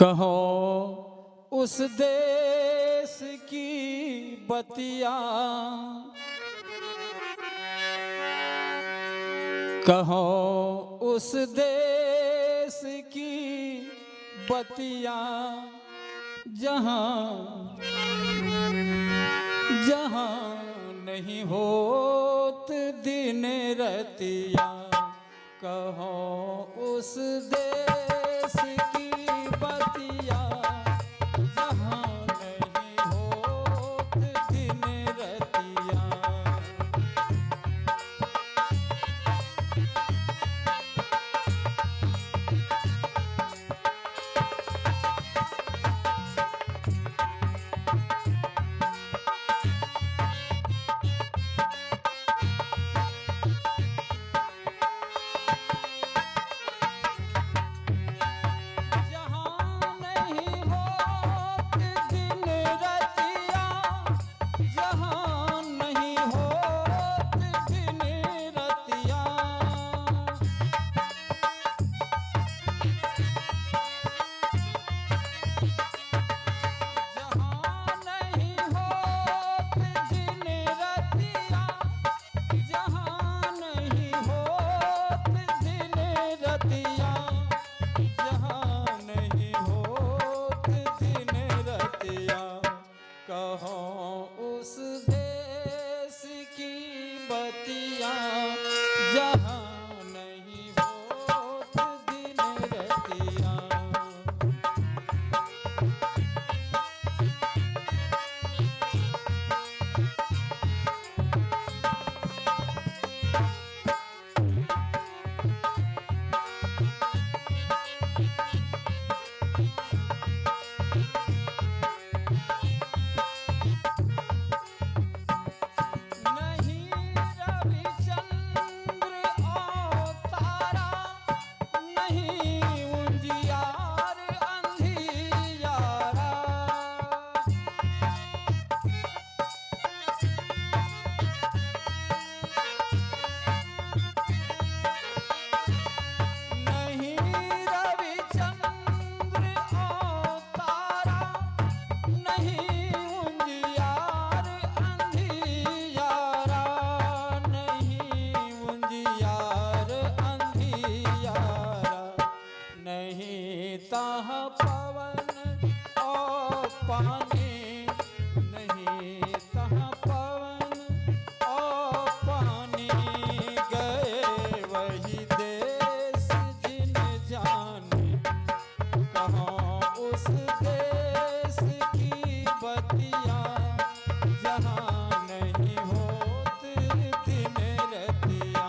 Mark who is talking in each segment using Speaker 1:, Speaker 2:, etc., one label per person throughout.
Speaker 1: कहो उस देश की बतिया, कहो उस देश की बतिया, जहाँ जहाँ नहीं होत दिन रतिया। कहो उस देश की बतिया, जहाँ नहीं होत दिन रतिया। कहो उस देश की बतिया, जहाँ नहीं होत दिन रतिया। तहाँ पवन और पानी, नहीं तहाँ पवन और पानी। गए वही देश जिन जाने, कहाँ उस देश की बतिया, जहाँ नहीं होत दिन रतिया।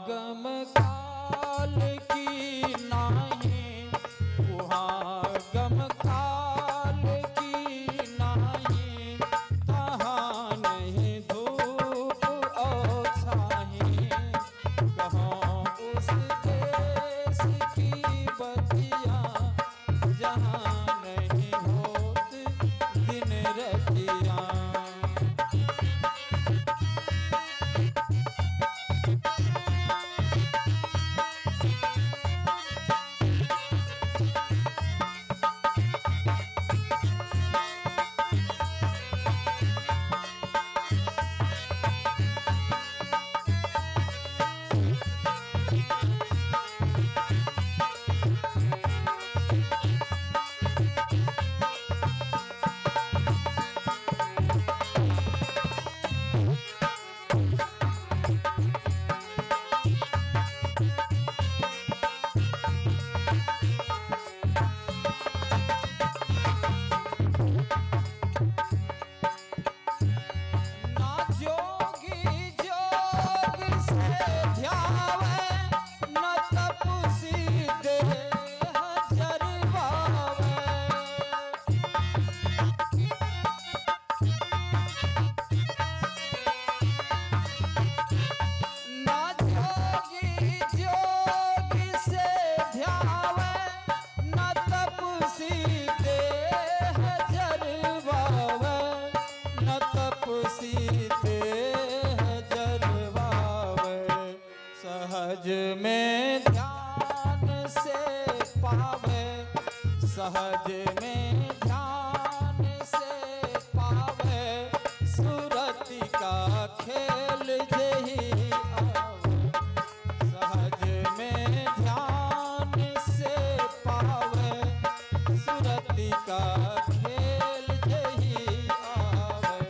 Speaker 1: गम काल की नाही, वहाँ गम काल की नाही, तहाँ नहीं धूप और छाही। कहाँ उस देश की बतिया, जहाँ नहीं होत दिन रतिया। उसी देह जलवावे, सहज में ध्यान से पावे, सहज में ध्यान से पावे, सुरति का खेल जही आवे, सहज में ध्यान से पावे, सुरति का खेल जही आवे।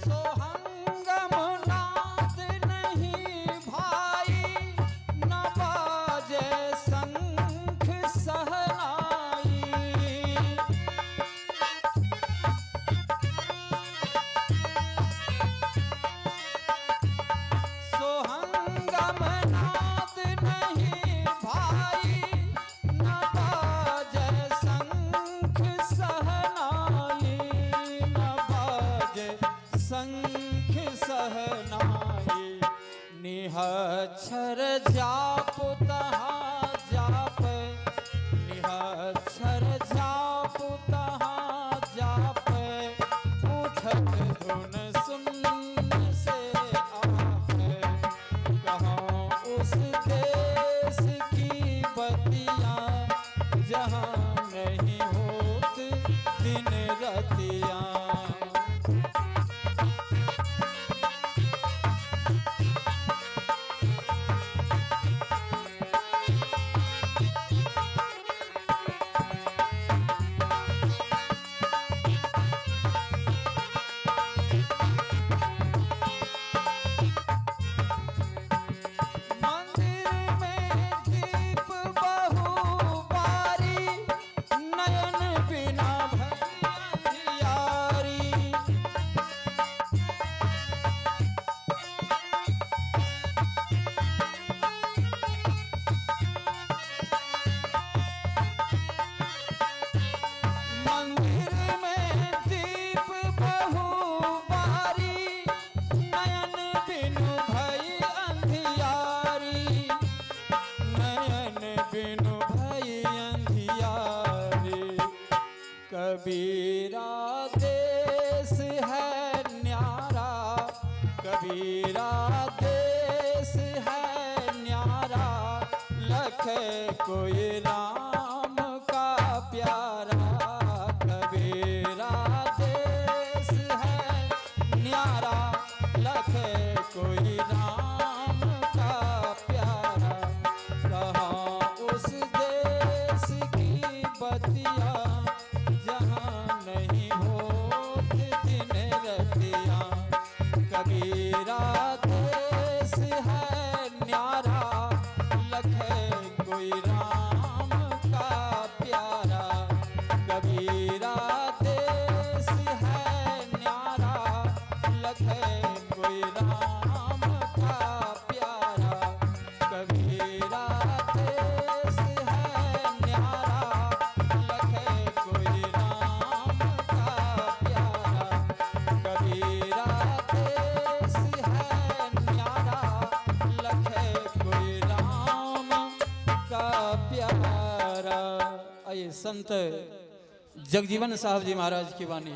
Speaker 1: सोहंगम नाद नहीं भाई, न बाजे शंख सहनाई, सोहंगम नाद नहीं भाई, न बाजे शंख सहनाई, न बाजे शंख सहनाई, निहच्छर जाप तहाँ जाप, निहच्छर जाप तहाँ जाप, उठत धुन सुन से आपे, कहाँ उस देश की बतियाँ जहाँ नहीं होत दिन रतियाँ। मंदिर में दीप बहुबारी, नयन बिना भरी अंधियारी, मंदिर में दीप बहुबारी, नयन बिनु भई अंधियारी, नयन बिनु भई अंधियारी, कबीरा देश है न्यारा, कबीरा देश है न्यारा, लख कोई राम का प्यारा, कबीरा देश है न्यारा, लख कोई राम का प्यारा, कहाँ उस देश की बतियाँ जहाँ नहीं होत दिन रतियाँ, कबीरा देश है न्यारा, लख कोई राम का प्यारा, कबीरा देश है न्यारा, लख कोई राम का प्यारा, कबीरा देश है न्यारा, लख कोई राम का प्यारा, कबीरा देश है न्यारा, लख कोई राम का प्यारा। आइए संत जगजीवन साहब जी महाराज की वाणी।